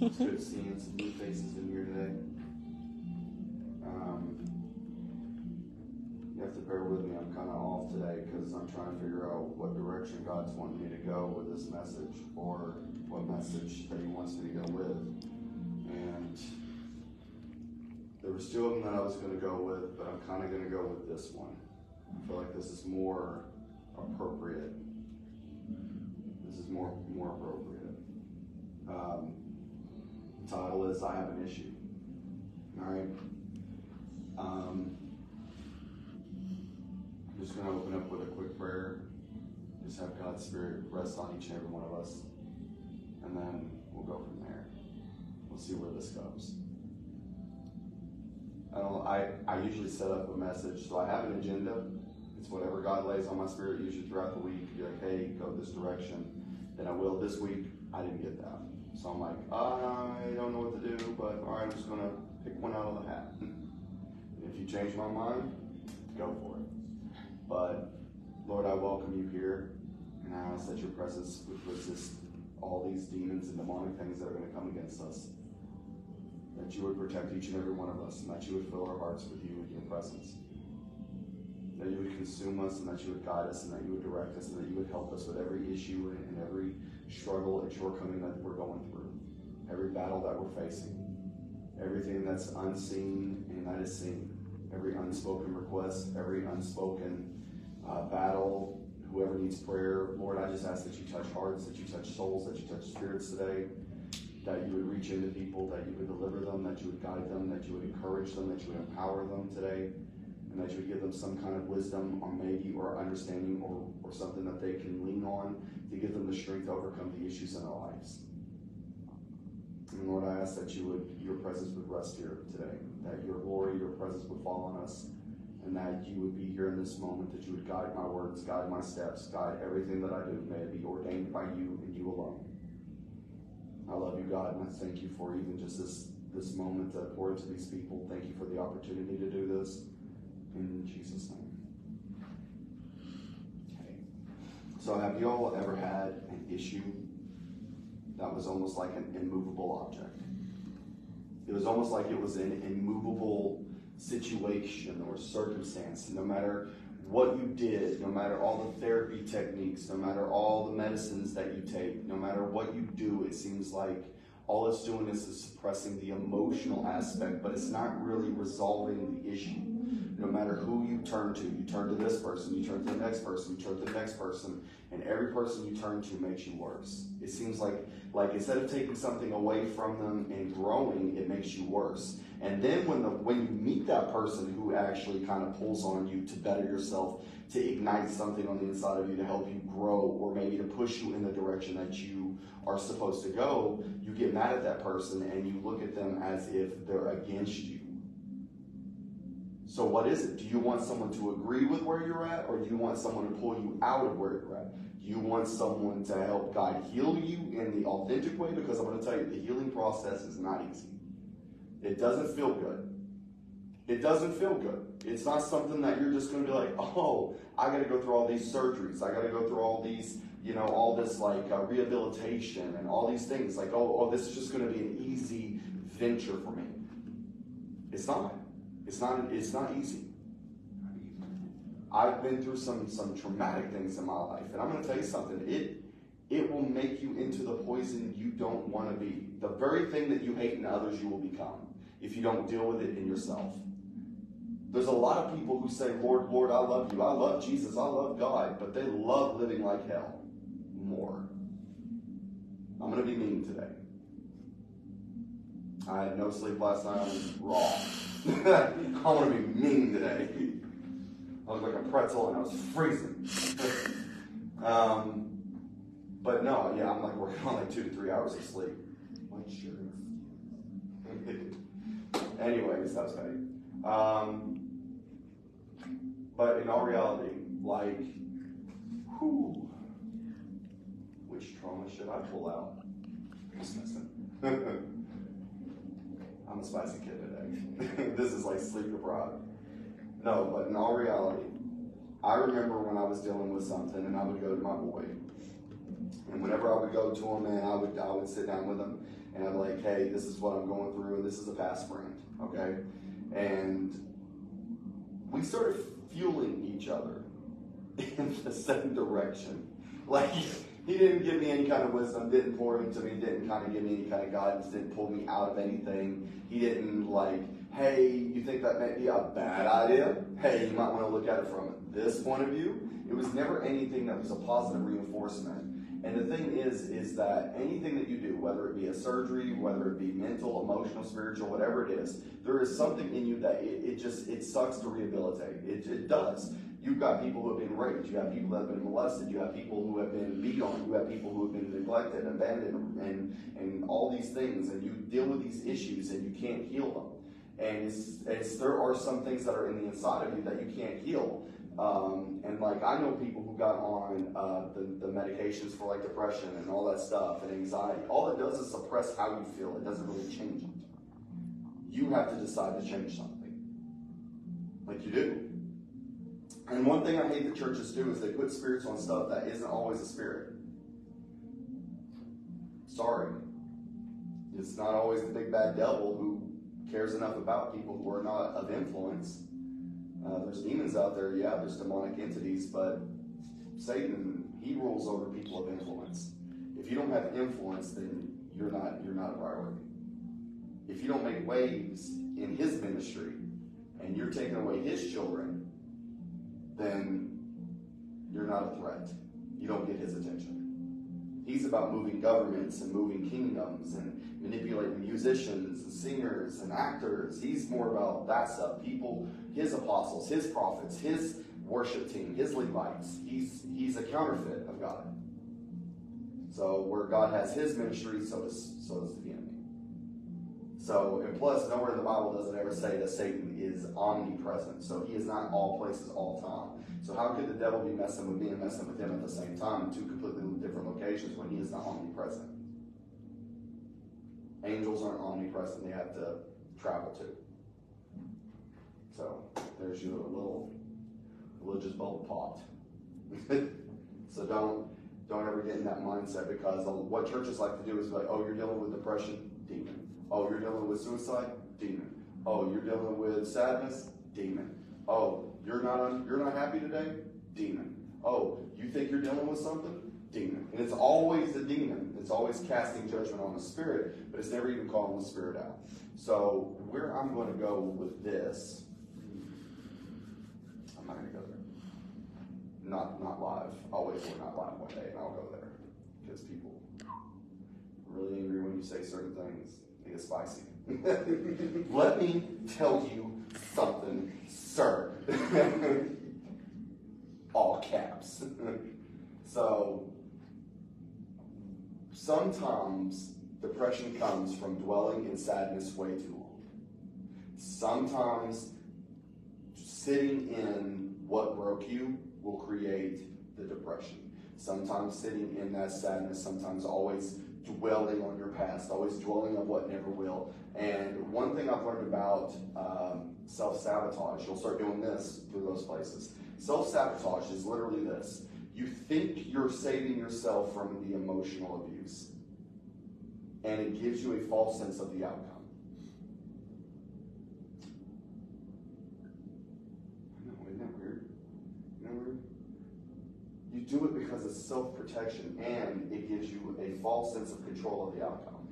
It's good seeing some new faces in here today. You have to bear with me. I'm kind of off today because I'm trying to figure out what direction God's wanting me to go with this message, or what message that He wants me to go with. And there was two of them that I was going to go with, but I'm kind of going to go with this one. I feel like this is more appropriate. This is more appropriate. The title is I Have an Issue. All right. I'm just going to open up with a quick prayer. Just have God's Spirit rest on each and every one of us. And then we'll go from there. We'll see where this goes. I usually set up a message, so I have an agenda. It's whatever God lays on my spirit, usually throughout the week. Be like, hey, go this direction. Then I will. This week, I didn't get that. So I'm like, I don't know what to do, but all right, I'm just going to pick one out of the hat. If you change my mind, go for it. But, Lord, I welcome you here, and I ask that your presence would resist all these demons and demonic things that are going to come against us. That you would protect each and every one of us, and that you would fill our hearts with you and your presence. That you would consume us, and that you would guide us, and that you would direct us, and that you would help us with every issue and every struggle and shortcoming that we're going through. Every battle that we're facing. Everything that's unseen and that is seen. Every unspoken request, every unspoken battle, whoever needs prayer. Lord, I just ask that you touch hearts, that you touch souls, that you touch spirits today. That you would reach into people, that you would deliver them, that you would guide them, that you would encourage them, that you would empower them today, and that you would give them some kind of wisdom or maybe or understanding or something that they can lean on to give them the strength to overcome the issues in their lives. And Lord, I ask that your presence would rest here today, that your glory, your presence would fall on us, and that you would be here in this moment, that you would guide my words, guide my steps, guide everything that I do. May it be ordained by you and you alone. I love you, God, and I thank you for even just this moment to pour into these people. Thank you for the opportunity to do this. In Jesus' name. Okay. So have you all ever had an issue that was almost like an immovable object? It was almost like it was an immovable situation or circumstance. No matter what you did, no matter all the therapy techniques, no matter all the medicines that you take, no matter what you do, it seems like all it's doing is suppressing the emotional aspect, but it's not really resolving the issue. No matter who you turn to this person, you turn to the next person, you turn to the next person, and every person you turn to makes you worse. It seems like instead of taking something away from them and growing, it makes you worse. And then when you meet that person who actually kind of pulls on you to better yourself, to ignite something on the inside of you to help you grow, or maybe to push you in the direction that you are supposed to go, you get mad at that person and you look at them as if they're against you. So what is it? Do you want someone to agree with where you're at, or do you want someone to pull you out of where you're at? Do you want someone to help God heal you in the authentic way? Because I'm going to tell you, the healing process is not easy. It doesn't feel good. It doesn't feel good. It's not something that you're just going to be like, oh, I got to go through all these surgeries. I got to go through all these, all this rehabilitation and all these things. Like, oh, this is just going to be an easy venture for me. It's not. It's not easy. I've been through some traumatic things in my life, and I'm going to tell you something. It will make you into the poison you don't want to be. The very thing that you hate in others, you will become if you don't deal with it in yourself. There's a lot of people who say, Lord, Lord, I love you. I love Jesus. I love God. But they love living like hell more. I'm going to be mean today. I had no sleep last night. I was raw. I want to be mean today. I was like a pretzel and I was freezing. But no, yeah, I'm like working on 2 to 3 hours of sleep. Like, sure. Anyways, that's funny. But in all reality, which trauma should I pull out? Just messing. I'm a spicy kid today. This is like sleep deprived. No, but in all reality, I remember when I was dealing with something and I would go to my boy And whenever I would go to them, man, I would sit down with them and I'd be like, hey, this is what I'm going through, and this is a past friend, okay? And we started fueling each other in the same direction. Like, he didn't give me any kind of wisdom, didn't pour into me, didn't kind of give me any kind of guidance, didn't pull me out of anything. He didn't like, hey, you think that may be a bad idea? Hey, you might want to look at it from this point of view. It was never anything that was a positive reinforcement. And the thing is that anything that you do, whether it be a surgery, whether it be mental, emotional, spiritual, whatever it is, there is something in you that it sucks to rehabilitate. It does. You've got people who have been raped. You have people that have been molested. You have people who have been beat on. You have people who have been neglected, abandoned, and all these things. And you deal with these issues and you can't heal them. And there are some things that are in the inside of you that you can't heal. And like, I know people who got on the medications for like depression and all that stuff and anxiety. All it does is suppress how you feel. It doesn't really change it. You have to decide to change something. Like you do. And one thing I hate that churches do is they put spirits on stuff that isn't always a spirit. Sorry. It's not always the big bad devil who cares enough about people who are not of influence. There's demons out there, yeah, there's demonic entities, but Satan, he rules over people of influence. If you don't have influence, then you're not a priority. If you don't make waves in his ministry and you're taking away his children, then you're not a threat. You don't get his attention. He's about moving governments and moving kingdoms and manipulating musicians and singers and actors. He's more about that stuff. People, his apostles, his prophets, his worship team, his Levites. He's a counterfeit of God. So where God has his ministry, so does the enemy. So, and plus, nowhere in the Bible does it ever say that Satan is omnipresent. So he is not in all places all time. So how could the devil be messing with me and messing with him at the same time in two completely different locations when he is not omnipresent? Angels aren't omnipresent. They have to travel too. So there's your little religious bubble pot. So don't ever get in that mindset, because what churches like to do is be like, oh, you're dealing with depression? Demon. Oh, you're dealing with suicide? Demon. Oh, you're dealing with sadness? Demon. Oh, you're not happy today? Demon. Oh, you think you're dealing with something? Demon. And it's always a demon. It's always casting judgment on the spirit, but it's never even calling the spirit out. So where I'm going to go with this, I'm not going to go there. Not live. I'll wait for it not live one day and I'll go there, because people are really angry when you say certain things. They get spicy. Let me tell you something, sir. All caps. So sometimes depression comes from dwelling in sadness way too long. Sometimes sitting in what broke you will create the depression. Sometimes sitting in that sadness, sometimes always dwelling on your past, always dwelling on what never will. And one thing I've learned about self-sabotage, you'll start doing this through those places. Self-sabotage is literally this. You think you're saving yourself from the emotional abuse, and it gives you a false sense of the outcome. I know, isn't that weird? Isn't that weird? You do it because it's self-protection, and it gives you a false sense of control of the outcome.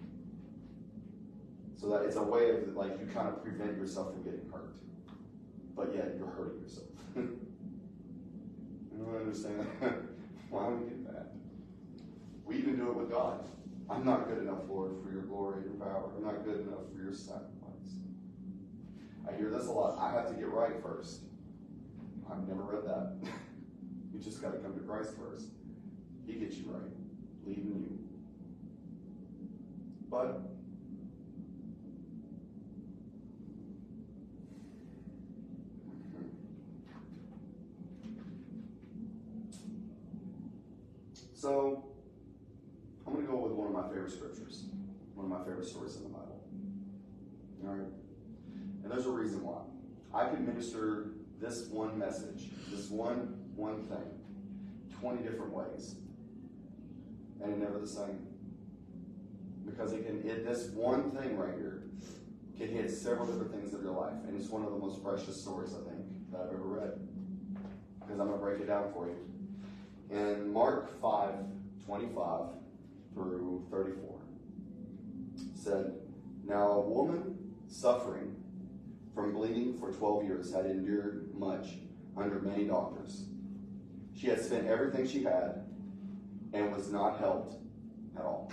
So that it's a way of, like, you kind of prevent yourself from getting hurt, but yet you're hurting yourself. I don't understand that. Why do we do that? We even do it with God. I'm not good enough, Lord, for your glory and your power. I'm not good enough for your sacrifice. I hear this a lot. I have to get right first. I've never read that. You just got to come to Christ first. He gets you right, leading you. But so I'm going to go with one of my favorite scriptures, one of my favorite stories in the Bible. All right? And there's a reason why. I could minister this one message, this one thing, 20 different ways. and never the same. Because this one thing right here can hit several different things of your life. And it's one of the most precious stories, I think, that I've ever read. Because I'm going to break it down for you. In Mark 5:25 through 34, it said, "Now a woman suffering from bleeding for 12 years had endured much under many doctors. She had spent everything she had and was not helped at all.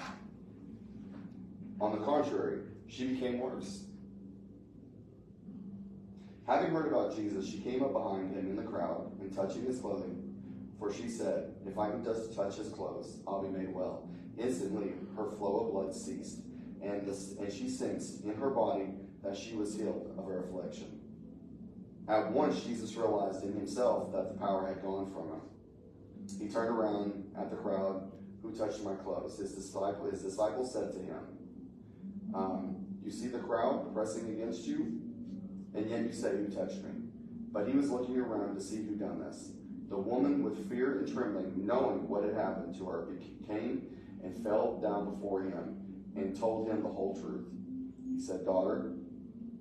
On the contrary, she became worse. Having heard about Jesus, she came up behind him in the crowd and touching his clothing, for she said, 'If I can just touch his clothes, I'll be made well.' Instantly, her flow of blood ceased, and she sensed in her body that she was healed of her affliction. At once, Jesus realized in himself that the power had gone from him. He turned around at the crowd. 'Who touched my clothes?' His disciples said to him, 'You see the crowd pressing against you, and yet you say, 'Who touched me?' But he was looking around to see who done this. The woman, with fear and trembling, knowing what had happened to her, came and fell down before him and told him the whole truth. He said, 'Daughter,'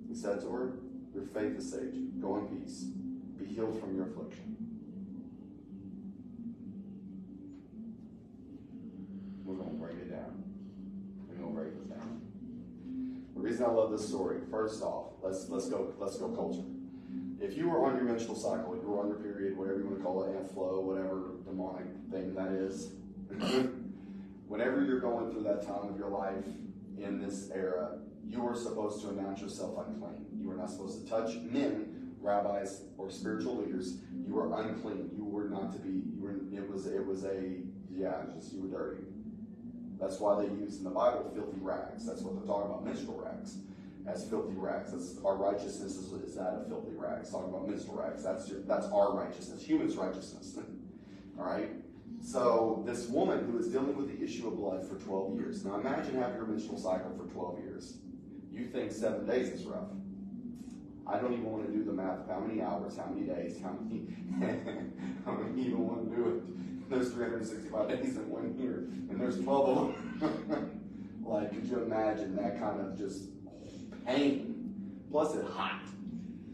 he said to her, 'your faith has saved you. Go in peace. Be healed from your affliction.'" We're going to break it down. We're going to break this down. The reason I love this story, first off, let's go culture. If you were on your menstrual cycle, you were on your period, whatever you want to call it, ant flow, whatever demonic thing that is, whenever you're going through that time of your life in this era, you were supposed to announce yourself unclean. You were not supposed to touch men, rabbis, or spiritual leaders. You were unclean. You were not to be. You were. You were dirty. That's why they use in the Bible filthy rags. That's what they're talking about, menstrual rags, as filthy rags. Our righteousness is that of filthy rags. Talking about menstrual rags. That's our righteousness, human's righteousness. All right. So this woman who is dealing with the issue of blood for 12 years. Now imagine having your menstrual cycle for 12 years. You think 7 days is rough. I don't even want to do the math of how many hours, how many days, how many even want to do it. There's 365 days in 1 year, and there's 12 of them. Like, could you imagine that kind of just pain? Plus it's hot.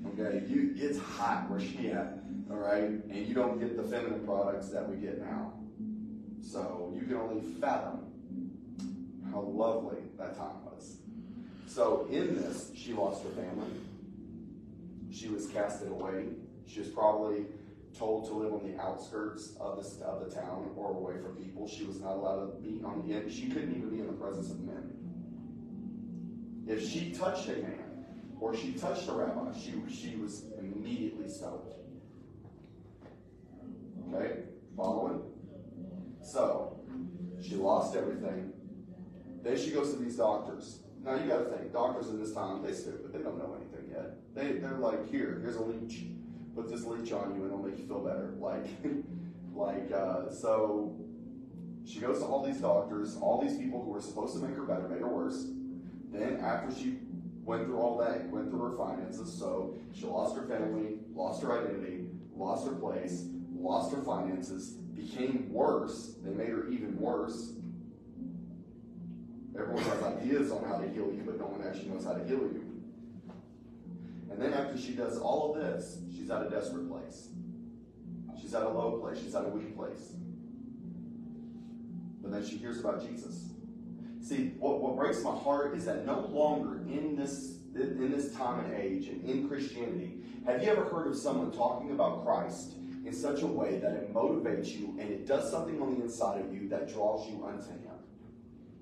Okay, it's hot where she at, all right? And you don't get the feminine products that we get now. So you can only fathom how lovely that time was. So in this, she lost her family. She was casted away. She was probably told to live on the outskirts of the town or away from people. She was not allowed to be on the end. She couldn't even be in the presence of men. If she touched a man or she touched a rabbi, she was immediately stoned. Okay? Following? So, she lost everything. Then she goes to these doctors. Now you got to think, doctors in this time, they're stupid. They don't know anything yet. They're like, here's a leech. Put this leech on you and it'll make you feel better. So she goes to all these doctors, all these people who were supposed to make her better, made her worse. Then after she went through all that, went through her finances, so she lost her family, lost her identity, lost her place, lost her finances, became worse. They made her even worse. Everyone has ideas on how to heal you, but no one actually knows how to heal you. And then after she does all of this, she's at a desperate place. She's at a low place. She's at a weak place. But then she hears about Jesus. See, what breaks my heart is that no longer in this time and age and in Christianity, have you ever heard of someone talking about Christ in such a way that it motivates you and it does something on the inside of you that draws you unto Him?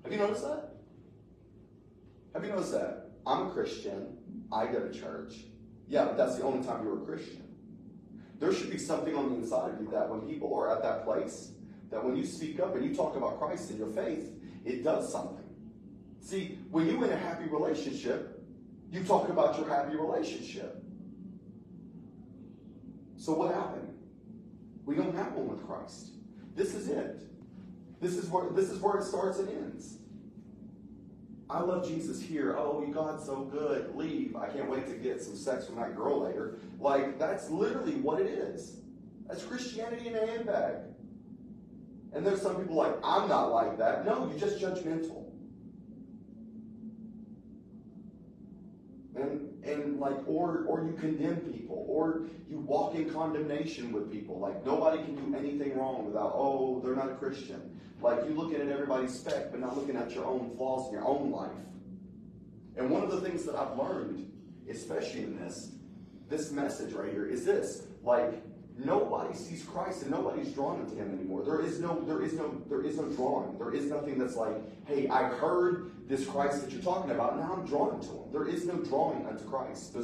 Have you noticed that? Have you noticed that? I'm a Christian. I go to church. Yeah, but that's the only time you're a Christian. There should be something on the inside of you that when people are at that place, that when you speak up and you talk about Christ and your faith, it does something. See, when you're in a happy relationship, you talk about your happy relationship. So what happened? We don't have one with Christ. This is it. This is where it starts and ends. I love Jesus here. Oh, God's so good. Leave. I can't wait to get some sex from that girl later. Like, that's literally what it is. That's Christianity in a handbag. And there's some people like, I'm not like that. No, you're just judgmental. And like, or you condemn people, or you walk in condemnation with people. Like, nobody can do anything wrong without, oh, they're not a Christian. Like, you're looking at everybody's speck, but not looking at your own flaws in your own life. And one of the things that I've learned, especially in this message right here, is this. Like, nobody sees Christ and nobody's drawn unto him anymore. There is no drawing. There is nothing that's like, hey, I heard this Christ that you're talking about, now I'm drawn to him. There is no drawing unto Christ.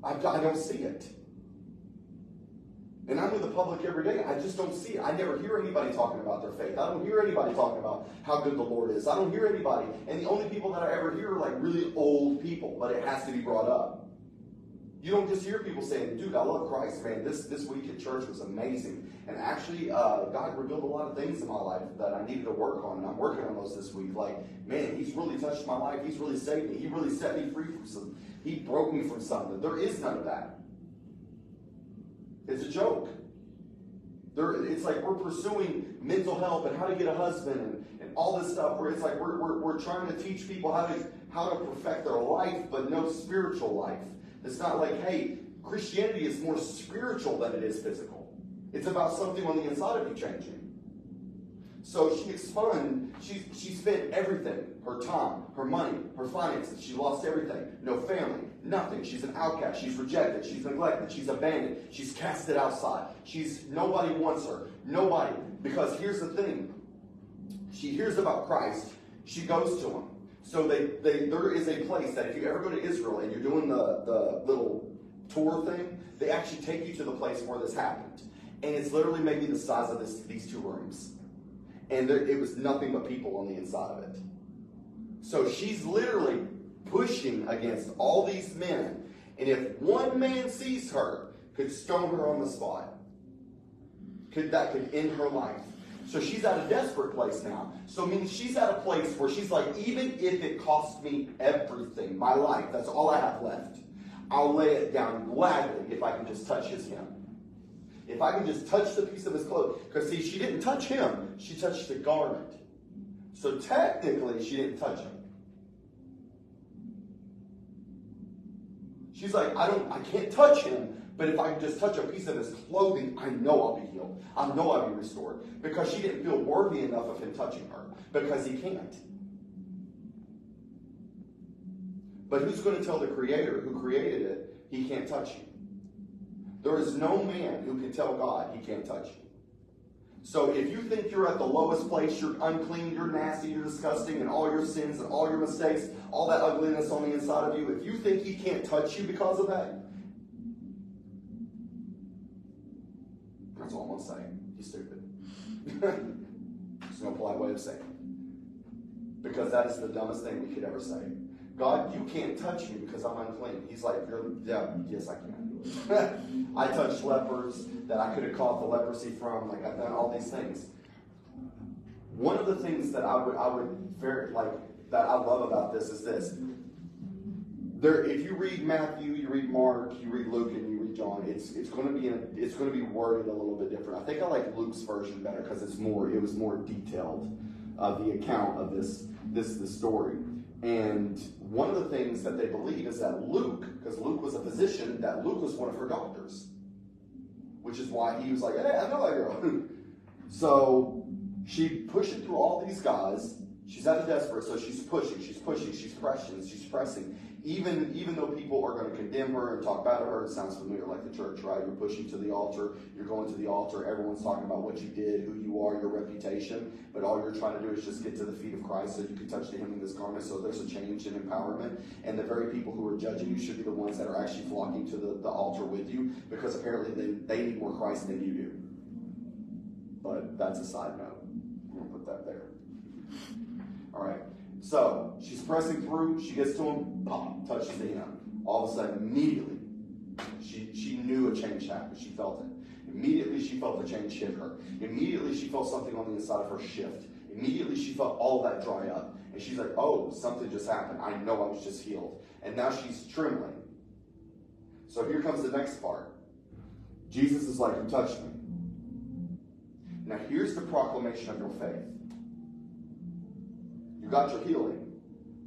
I don't see it. And I'm in the public every day. I just don't see it. I never hear anybody talking about their faith. I don't hear anybody talking about how good the Lord is. I don't hear anybody. And the only people that I ever hear are like really old people, but it has to be brought up. You don't just hear people saying, dude, I love Christ, man. This week at church was amazing. And actually, God revealed a lot of things in my life that I needed to work on. And I'm working on those this week. Like, man, he's really touched my life. He's really saved me. He really set me free from something. He broke me from something. There is none of that. It's a joke. It's like we're pursuing mental health and how to get a husband and all this stuff where it's like we're trying to teach people how to perfect their life, but no spiritual life. It's not like, hey, Christianity is more spiritual than it is physical. It's about something on the inside of you changing. So she spent everything, her time, her money, her finances. She lost everything. No family, nothing. She's an outcast. She's rejected. She's neglected. She's abandoned. She's casted outside. Nobody wants her. Nobody. Because here's the thing. She hears about Christ. She goes to him. So there is a place that if you ever go to Israel and you're doing the little tour thing, they actually take you to the place where this happened. And it's literally maybe the size of these two rooms. And it was nothing but people on the inside of it. So she's literally pushing against all these men. And if one man sees her, could stone her on the spot. That could end her life. So she's at a desperate place now. So I mean, she's at a place where she's like, even if it costs me everything, my life, that's all I have left, I'll lay it down gladly if I can just touch his hem. If I can just touch the piece of his clothes. Because see, she didn't touch him, she touched the garment. So technically, she didn't touch him. She's like, I can't touch him, but if I can just touch a piece of his clothing, I know I'll be healed. I know I'll be restored. Because she didn't feel worthy enough of him touching her. Because he can't. But who's going to tell the Creator who created it, he can't touch you? There is no man who can tell God he can't touch you. So if you think you're at the lowest place, you're unclean, you're nasty, you're disgusting, and all your sins and all your mistakes, all that ugliness on the inside of you, if you think he can't touch you because of that, that's all I'm going to say. You're stupid. There's no polite way of saying it. Because that is the dumbest thing we could ever say. God, you can't touch me because I'm unclean. He's like, yes, I can. I touched lepers that I could have caught the leprosy from. Like, I've done all these things. One of the things that I love about this is this. If you read Matthew, you read Mark, you read Luke, and you read John, it's going to be worded a little bit different. I think I like Luke's version better because it was more detailed, the account of this story. And one of the things that they believe is that Luke, because Luke was a physician, that Luke was one of her doctors. Which is why he was like, hey, I know that girl. So she pushing through all these guys. She's at a desperate, so she's pushing, she's pressing. Even though people are going to condemn her and talk bad of her, it sounds familiar like the church, right? You're pushing to the altar, you're going to the altar, everyone's talking about what you did, who you are, your reputation, but all you're trying to do is just get to the feet of Christ so you can touch the hem of his garment, so there's a change in empowerment, and the very people who are judging you should be the ones that are actually flocking to the altar with you, because apparently they need more Christ than you do. But that's a side note. I'm going to put that there. All right. So she's pressing through. She gets to him. Pop, touches the hem. All of a sudden, immediately, she knew a change happened. She felt it. Immediately, she felt the change hit her. Immediately, she felt something on the inside of her shift. Immediately, she felt all of that dry up. And she's like, oh, something just happened. I know I was just healed. And now she's trembling. So here comes the next part. Jesus is like, who touched me? Now here's the proclamation of your faith. You got your healing.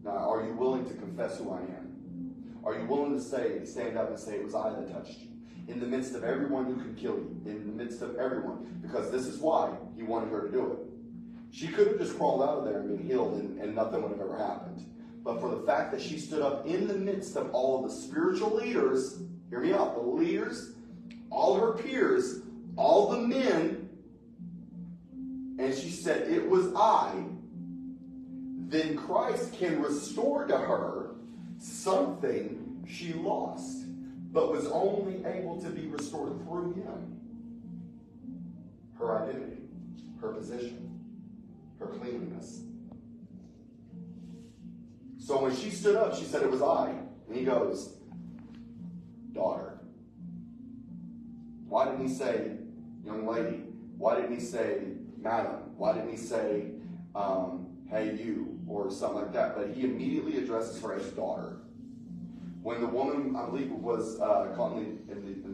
Now are you willing to confess who I am? Are you willing to stand up and say, it was I that touched you? In the midst of everyone who can kill you. In the midst of everyone. Because this is why he wanted her to do it. She could have just crawled out of there and been healed and nothing would have ever happened. But for the fact that she stood up in the midst of all of the spiritual leaders, hear me out, the leaders, all her peers, all the men, and she said, it was I, then Christ can restore to her something she lost, but was only able to be restored through him. Her identity, her position, her cleanliness. So when she stood up, she said, it was I. And he goes, daughter. Why didn't he say, young lady? Why didn't he say, madam? Why didn't he say, hey, you, or something like that? But he immediately addresses her as daughter. When the woman, I believe, was caught in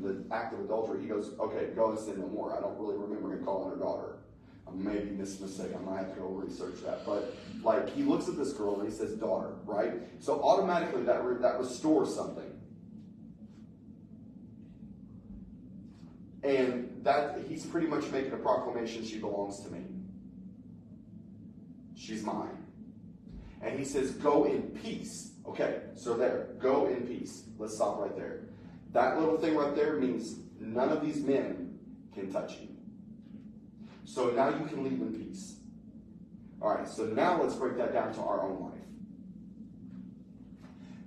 the act of adultery, he goes, okay, go and sin no more. I don't really remember him calling her daughter. I may be mistaken. I might have to go research that. But like, he looks at this girl and he says, daughter, right? So automatically that restores something. And that he's pretty much making a proclamation, she belongs to me. She's mine. And he says, go in peace. Okay, so there, go in peace. Let's stop right there. That little thing right there means none of these men can touch you. So now you can leave in peace. All right, so now let's break that down to our own life.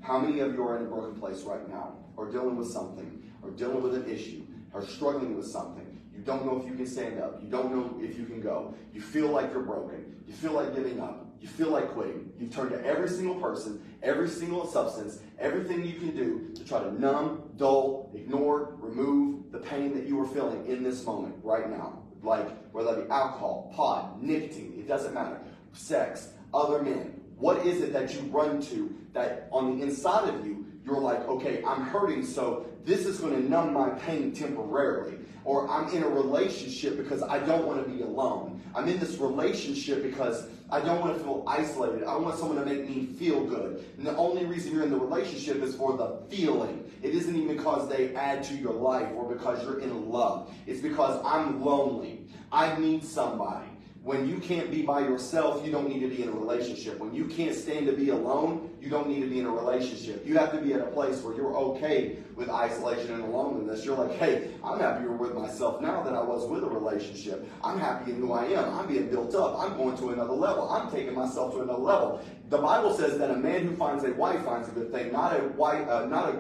How many of you are in a broken place right now, or dealing with something, or dealing with an issue, or struggling with something? You don't know if you can stand up. You don't know if you can go. You feel like you're broken. You feel like giving up. You feel like quitting. You've turned to every single person, every single substance, everything you can do to try to numb, dull, ignore, remove the pain that you are feeling in this moment right now. Like, whether that be alcohol, pot, nicotine, it doesn't matter. Sex, other men. What is it that you run to that on the inside of you, you're like, okay, I'm hurting, so this is going to numb my pain temporarily. Or I'm in a relationship because I don't want to be alone. I'm in this relationship because I don't want to feel isolated. I want someone to make me feel good. And the only reason you're in the relationship is for the feeling. It isn't even because they add to your life or because you're in love. It's because I'm lonely. I need somebody. When you can't be by yourself, you don't need to be in a relationship. When you can't stand to be alone, you don't need to be in a relationship. You have to be at a place where you're okay with isolation and loneliness. You're like, hey, I'm happier with myself now than I was with a relationship. I'm happy in who I am. I'm being built up. I'm going to another level. I'm taking myself to another level. The Bible says that a man who finds a wife finds a good thing, not a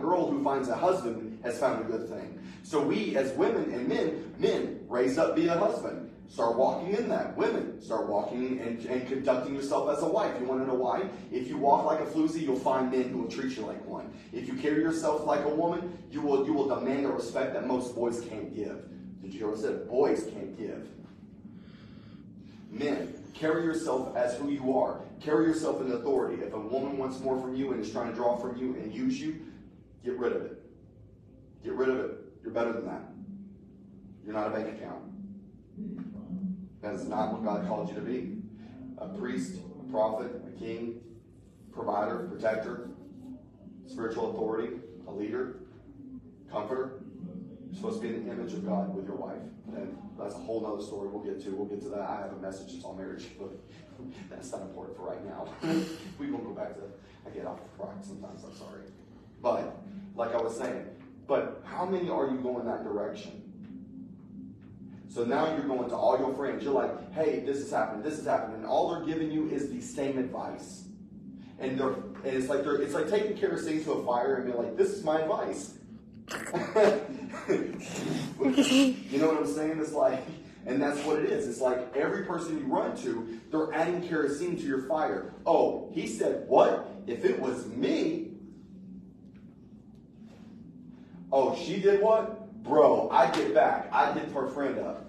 girl who finds a husband has found a good thing. So we as women and men, raise up, be a husband. Start walking in that. Women, start walking and conducting yourself as a wife. You want to know why? If you walk like a floozy, you'll find men who will treat you like one. If you carry yourself like a woman, you will demand a respect that most boys can't give. Did you hear what I said? Boys can't give. Men, carry yourself as who you are. Carry yourself in authority. If a woman wants more from you and is trying to draw from you and use you, get rid of it. Get rid of it. You're better than that. You're not a bank account. That is not what God called you to be. A priest, a prophet, a king, provider, protector, spiritual authority, a leader, comforter. You're supposed to be in the image of God with your wife. And that's a whole other story we'll get to. We'll get to that. I have a message that's on marriage, but that's not important for right now. We won't go back to, I get off the track sometimes, I'm sorry. But, like I was saying, but how many are you going that direction? So now you're going to all your friends. You're like, hey, this is happening, and all they're giving you is the same advice. And it's like taking kerosene to a fire and being like, this is my advice. You know what I'm saying? It's like, and that's what it is. It's like every person you run to, they're adding kerosene to your fire. Oh, he said what? If it was me. Oh, she did what? Bro, I get back. I hit her friend up.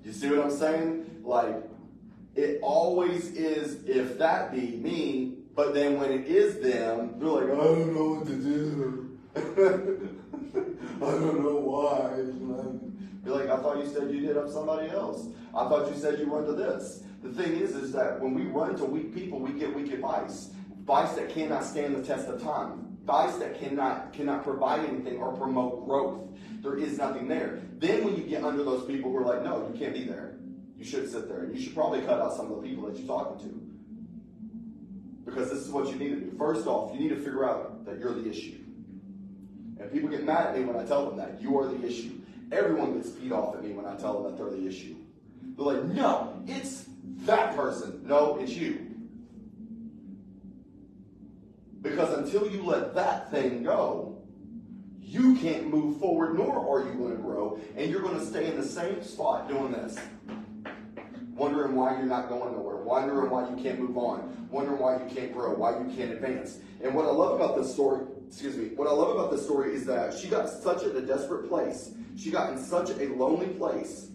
You see what I'm saying? Like, it always is, if that be me, but then when it is them, they're like, I don't know what to do. I don't know why. You're like, I thought you said you hit up somebody else. I thought you said you run to this. The thing is that when we run to weak people, we get weak advice. Advice that cannot stand the test of time. Advice that cannot provide anything or promote growth. There is nothing there. Then when you get under those people who are like, no, you can't be there. You should sit there. And you should probably cut out some of the people that you're talking to. Because this is what you need to do. First off, you need to figure out that you're the issue. And people get mad at me when I tell them that. You are the issue. Everyone gets peed off at me when I tell them that they're the issue. They're like, no, it's that person. No, it's you. Because until you let that thing go, you can't move forward, nor are you going to grow. And you're going to stay in the same spot doing this. Wondering why you're not going nowhere. Wondering why you can't move on. Wondering why you can't grow. Why you can't advance. And what I love about this story, what I love about this story is that she got such a desperate place. She got in such a lonely place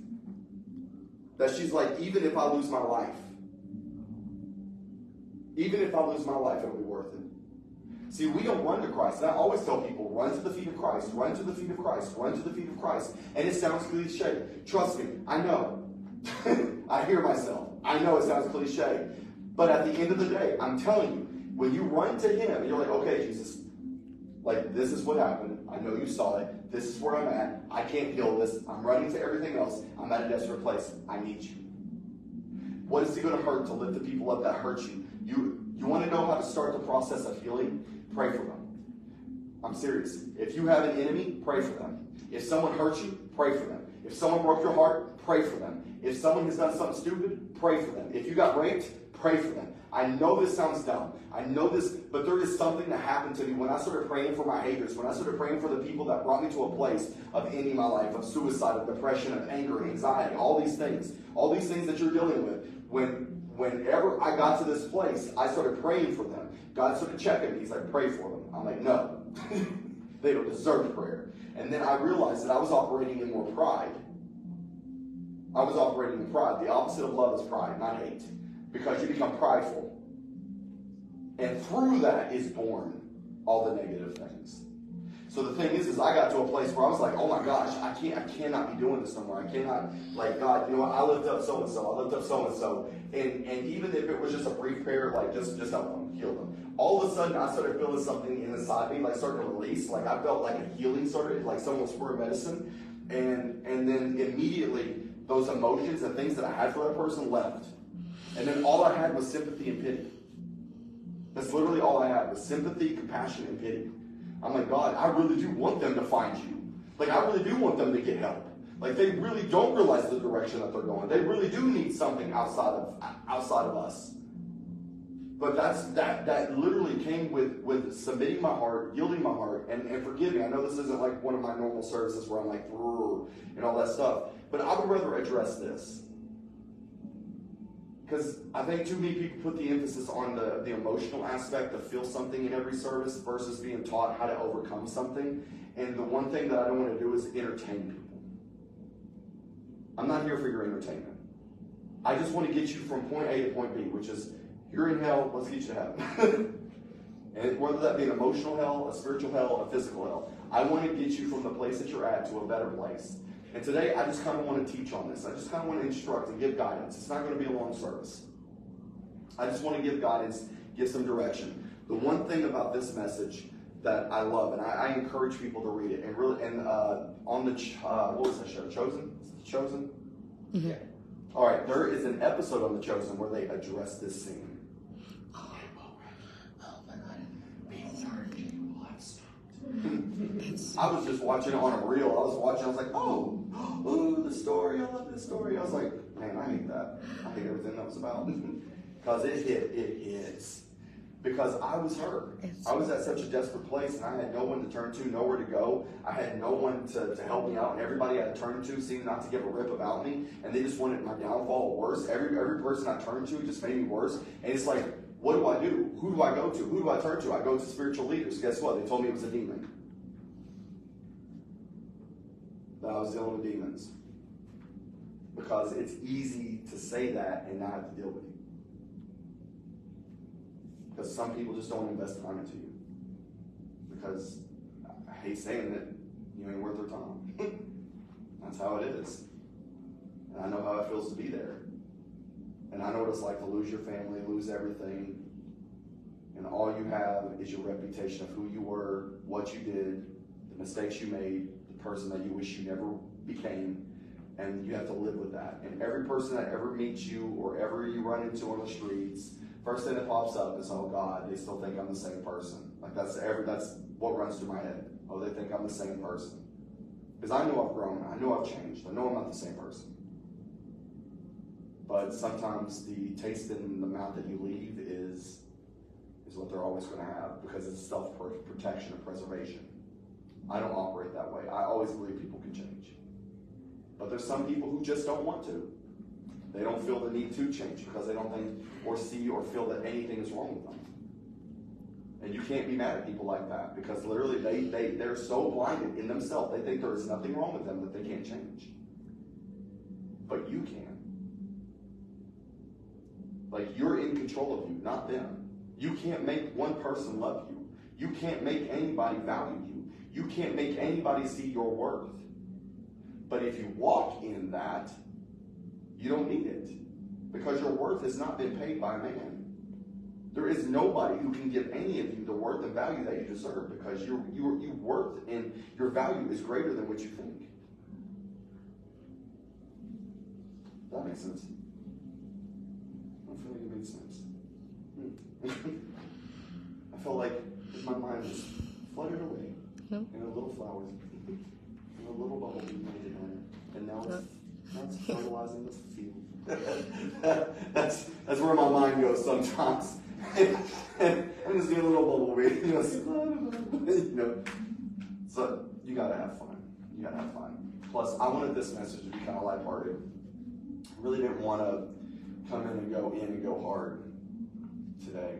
that she's like, even if I lose my life, it'll be worth it. See, we don't run to Christ. And I always tell people, run to the feet of Christ, run to the feet of Christ, run to the feet of Christ. And it sounds cliche. Trust me, I know. I hear myself. I know it sounds cliche. But at the end of the day, I'm telling you, when you run to Him, and you're like, okay, Jesus, like, this is what happened. I know you saw it. This is where I'm at. I can't heal this. I'm running to everything else. I'm at a desperate place. I need you. What is it going to hurt to lift the people up that hurt you? You want to know how to start the process of healing? Pray for them. I'm serious. If you have an enemy, pray for them. If someone hurt you, pray for them. If someone broke your heart, pray for them. If someone has done something stupid, pray for them. If you got raped, pray for them. I know this sounds dumb. I know this, but there is something that happened to me when I started praying for my haters, when I started praying for the people that brought me to a place of ending my life, of suicide, of depression, of anger, anxiety, all these things that you're dealing with. Whenever I got to this place, I started praying for them. God started checking me. He's like, pray for them. I'm like, no. They don't deserve prayer. And then I realized that I was operating in more pride. I was operating in pride. The opposite of love is pride, not hate. Because you become prideful. And through that is born all the negative things. So the thing is I got to a place where I was like, oh my gosh, I cannot be doing this no more. I cannot, like, God, you know what, I lift up so-and-so, I lift up so-and-so. And even if it was just a brief prayer, like, just help them, heal them. All of a sudden, I started feeling something inside me, like, starting to release. Like, I felt like a healing started, like someone was pouring medicine. And then immediately, those emotions and things that I had for that person left. And then all I had was sympathy and pity. That's literally all I had was sympathy, compassion, and pity. I'm like, God, I really do want them to find you. Like, I really do want them to get help. Like, they really don't realize the direction that they're going. They really do need something outside of us. But that literally came with submitting my heart, yielding my heart, and forgive me. I know this isn't like one of my normal services where I'm like, and all that stuff. But I would rather address this. Because I think too many people put the emphasis on the emotional aspect of feel something in every service versus being taught how to overcome something. And the one thing that I don't want to do is entertain people. I'm not here for your entertainment. I just want to get you from point A to point B, which is, you're in hell, let's get you to heaven. And whether that be an emotional hell, a spiritual hell, a physical hell, I want to get you from the place that you're at to a better place. And today, I just kind of want to teach on this. I just kind of want to instruct and give guidance. It's not going to be a long service. I just want to give guidance, give some direction. The one thing about this message that I love, and I encourage people to read it, and really, on the, what was that show? Chosen? Is it Chosen? Mm-hmm. Yeah. All right, there is an episode on The Chosen where they address this scene. Oh my God. I was just watching it on a reel. I was like, oh, the story. I love this story. I was like, man, I hate that. I hate everything that was about. Because it hits. Because I was hurt. I was at such a desperate place, and I had no one to turn to, nowhere to go. I had no one to help me out, and everybody I turned to seemed not to give a rip about me, and they just wanted my downfall worse. Every person I turned to just made me worse. And it's like, what do I do? Who do I go to? Who do I turn to? I go to spiritual leaders. Guess what? They told me it was a demon. That I was dealing with demons. Because it's easy to say that and not have to deal with you. Because some people just don't invest time into you. Because, I hate saying it, you ain't worth their time. That's how it is. And I know how it feels to be there. And I know what it's like to lose your family, lose everything. And all you have is your reputation of who you were, what you did, the mistakes you made, the person that you wish you never became. And you have to live with that. And every person that ever meets you or ever you run into on the streets, first thing that pops up is, oh God, they still think I'm the same person. Like that's what runs through my head. Oh, they think I'm the same person. Because I know I've grown. I know I've changed. I know I'm not the same person. But sometimes the taste in the mouth that you leave is what they're always going to have, because it's self-protection and preservation. I don't operate that way. I always believe people can change. But there's some people who just don't want to. They don't feel the need to change because they don't think or see or feel that anything is wrong with them. And you can't be mad at people like that, because literally they're so blinded in themselves. They think there is nothing wrong with them that they can't change. But you can. Like, you're in control of you, not them. You can't make one person love you. You can't make anybody value you. You can't make anybody see your worth. But if you walk in that, you don't need it, because your worth has not been paid by man. There is nobody who can give any of you the worth and value that you deserve, because your worth and your value is greater than what you think. That makes sense. I don't feel like it made sense. I felt like my mind just fluttered away in a little flowers, in a little bubble being made in there, and now it's fertilizing the field. That's where my mind goes sometimes. And I'm just doing a little bubble weed, So you gotta have fun. You gotta have fun. Plus, I wanted this message to be kind of lighthearted. I really didn't want to come in and go hard today.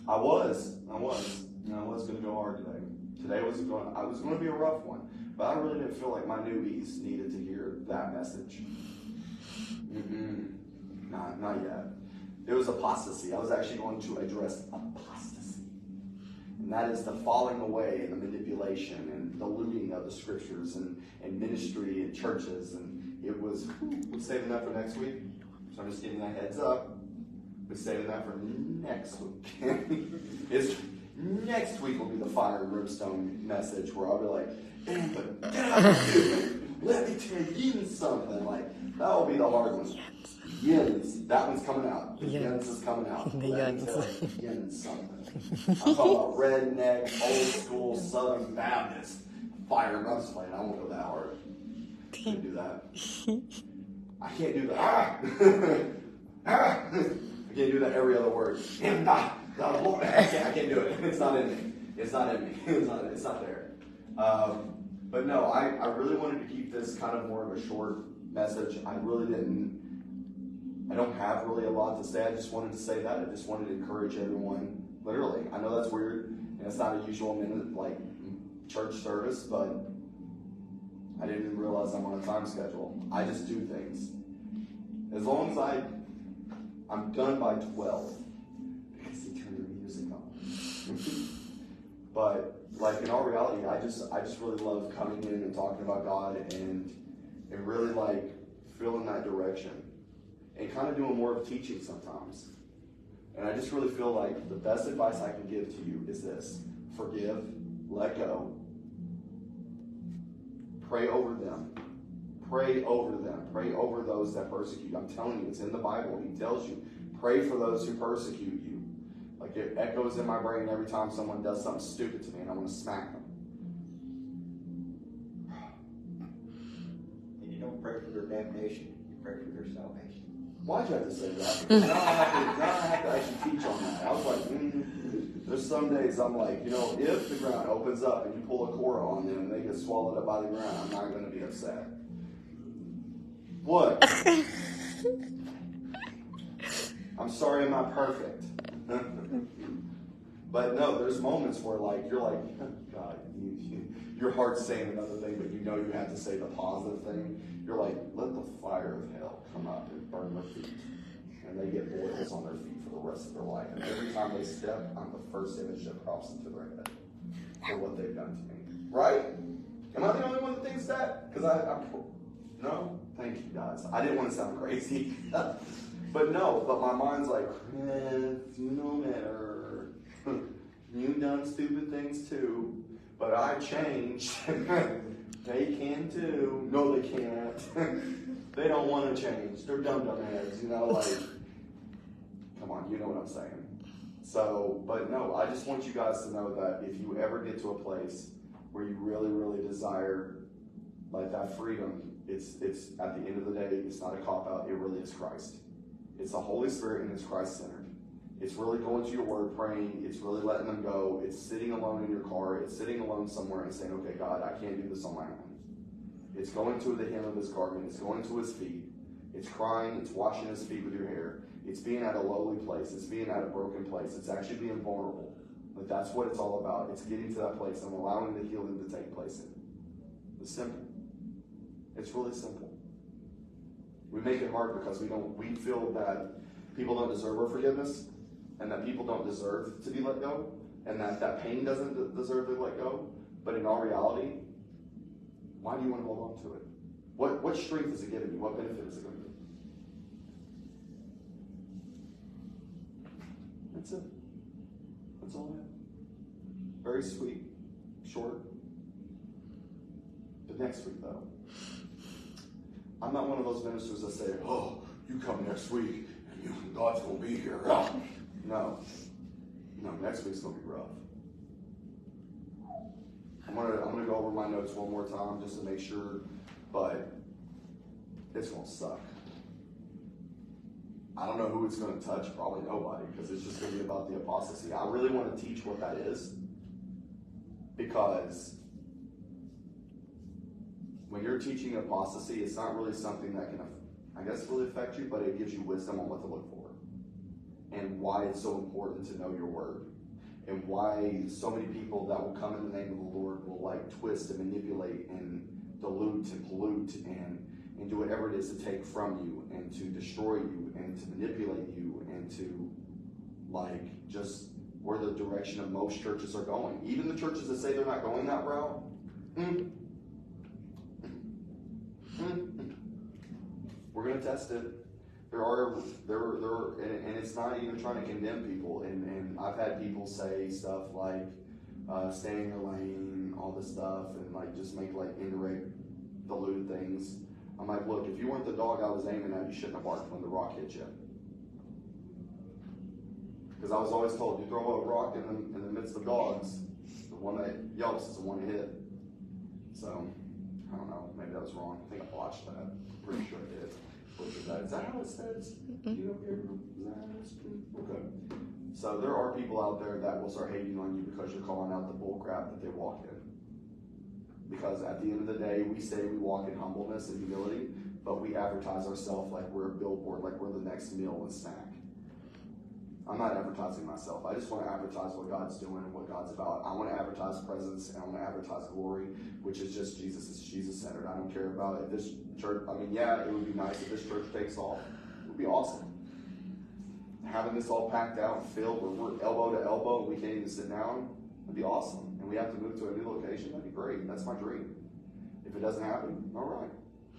I was going to go hard today. Today was going to be a rough one, but I really didn't feel like my newbies needed to hear that message. Not yet. It was apostasy. I was actually going to address apostasy. And that is the falling away and the manipulation and the looting of the scriptures and ministry and churches. And it was, we're saving that for next week. So I'm just giving that heads up. We're saving that for next week. Next week will be the fire and brimstone message, where I'll be like, hey, but let me tell you something. Like, that will be the hard one. Yins. That one's coming out. The Yins is coming out. Let me tell you Yins something. I'm talking about redneck, old school, Southern Baptist fire and brimstone. I won't go that hard. I can't do that. I can't do that. I can't do that every other word. The Lord. I can't do it. It's not in me. It's not in me. It's not there. But no, I really wanted to keep this kind of more of a short message. I don't have really a lot to say. I just wanted to say that. I just wanted to encourage everyone. Literally. I know that's weird, and it's not a usual church service, but I didn't even realize I'm on a time schedule. I just do things. As long as I'm done by 12, because they turn their music on. But in all reality, I just really love coming in and talking about God and really feeling that direction and kind of doing more of teaching sometimes. And I just really feel like the best advice I can give to you is this: forgive, let go, pray over them. Pray over them. Pray over those that persecute. I'm telling you, it's in the Bible. He tells you, pray for those who persecute you. It echoes in my brain every time someone does something stupid to me and I want to smack them. And you don't pray for their damnation. You pray for their salvation. Why'd you have to say that? Now I have to actually teach on that. I was like, there's some days I'm like, if the ground opens up and you pull a cord on them and they get swallowed up by the ground, I'm not going to be upset. What? I'm sorry I'm not perfect. But no, there's moments where you're like, God, your heart's saying another thing, but you have to say the positive thing. You're like, let the fire of hell come up and burn their feet. And they get boils on their feet for the rest of their life. And every time they step, I'm the first image that crops into their head for what they've done to me. Right? Am I the only one that thinks that? Because no? Thank you, guys. I didn't want to sound crazy. But no, but my mind's like, you know better. You've done stupid things too. But I changed. They can too. No, they can't. They don't want to change. They're dumb heads, like, come on, you know what I'm saying. So, but no, I just want you guys to know that if you ever get to a place where you really, really desire like that freedom, it's at the end of the day, it's not a cop-out, it really is Christ. It's the Holy Spirit and it's Christ-centered. It's really going to your word, praying, it's really letting them go, it's sitting alone in your car, it's sitting alone somewhere and saying, okay, God, I can't do this on my own. It's going to the hem of his garment, it's going to his feet, it's crying, it's washing his feet with your hair, it's being at a lowly place, it's being at a broken place, it's actually being vulnerable. Like that's what it's all about. It's getting to that place and allowing the healing to take place in it. It's simple. It's really simple. We make it hard because we feel that people don't deserve our forgiveness, and that people don't deserve to be let go, and that pain doesn't deserve to be let go. But in all reality, why do you want to hold on to it? What strength is it giving you? What benefit is it going to give? That's it. That's all I have. Very sweet, short. But next week, though, I'm not one of those ministers that say, oh, you come next week and God's going to be here. No, next week's going to be rough. I'm gonna go over my notes one more time just to make sure, but it's going to suck. I don't know who it's going to touch, probably nobody, because it's just going to be about the apostasy. I really want to teach what that is, because when you're teaching apostasy, it's not really something that can, I guess, really affect you, but it gives you wisdom on what to look for and why it's so important to know your word, and why so many people that will come in the name of the Lord will like twist and manipulate and dilute and pollute and do whatever it is to take from you and to destroy you and to manipulate you and to like just where the direction of most churches are going. Even the churches that say they're not going that route, we're going to test it. And it's not even trying to condemn people. And I've had people say stuff like, stay in your lane, all this stuff, and like just make like indirect, diluted things. I'm like, look, if you weren't the dog I was aiming at, you shouldn't have barked when the rock hit you. Because I was always told, you throw a rock in the midst of dogs, the one that yelps is the one that hit. So, I don't know, maybe that was wrong. I think I watched that. I'm pretty sure I did. Is that how it says? Okay. So there are people out there that will start hating on you because you're calling out the bull crap that they walk in. Because at the end of the day, we say we walk in humbleness and humility, but we advertise ourselves like we're a billboard, like we're the next meal and snack. I'm not advertising myself. I just want to advertise what God's doing and what God's about. I want to advertise presence and I want to advertise glory, which is just Jesus. It's Jesus-centered. I don't care about if this church, it would be nice if this church takes off. It would be awesome. Having this all packed out and filled where we're elbow to elbow and we can't even sit down, would be awesome. And we have to move to a new location, that'd be great. That's my dream. If it doesn't happen, all right.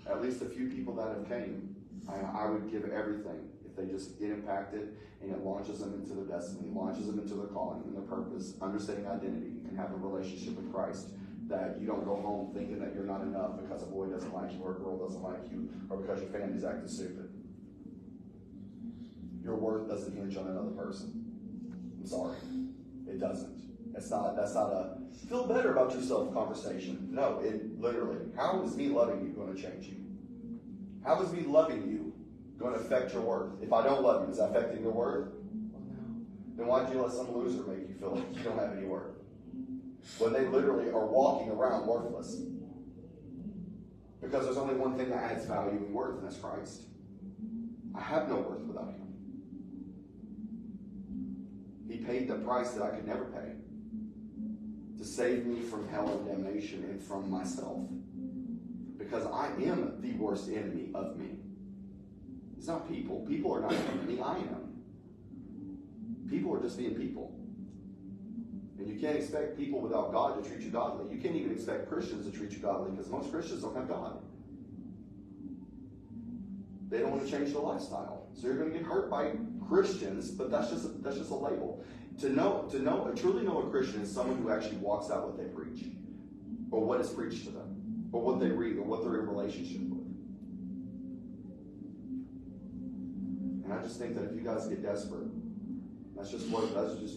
At least a few people that have came, I would give everything if they just get impacted and it launches them into their destiny, launches them into their calling and their purpose, understanding identity, and have a relationship with Christ. That you don't go home thinking that you're not enough because a boy doesn't like you or a girl doesn't like you or because your family's acting stupid. Your worth doesn't hinge on another person. I'm sorry. It doesn't. That's not a feel better about yourself conversation. No, it literally, how is me loving you going to change you? How is me loving you going to affect your worth? If I don't love you, is that affecting your worth? Well, no. Then why'd you let some loser make you feel like you don't have any worth? When they literally are walking around worthless. Because there's only one thing that adds value and worth, and that's Christ. I have no worth without him. He paid the price that I could never pay to save me from hell and damnation and from myself. Because I am the worst enemy of me. It's not people. People are not an enemy. I am. People are just being people. And And you can't expect people without God to treat you godly. You can't even expect Christians to treat you godly because most Christians don't have God. They don't want to change their lifestyle. So you're going to get hurt by Christians, but that's just a label. Truly know a Christian is someone who actually walks out what they preach, or what is preached to them, or what they read, or what they're in relationship with. And I just think that if you guys get desperate, that's just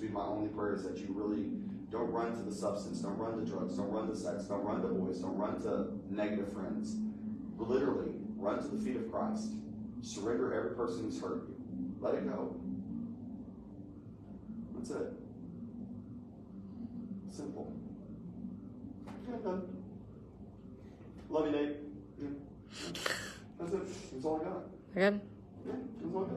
be my only prayer, is that you really don't run to the substance, don't run to drugs, don't run to sex, don't run to boys, don't run to negative friends. Literally, run to the feet of Christ. Surrender every person who's hurt you. Let it go. That's it. Simple. Yeah, I'm done. Love you, Nate. Yeah. That's it. That's all I got. We're good? Yeah, that's all I got.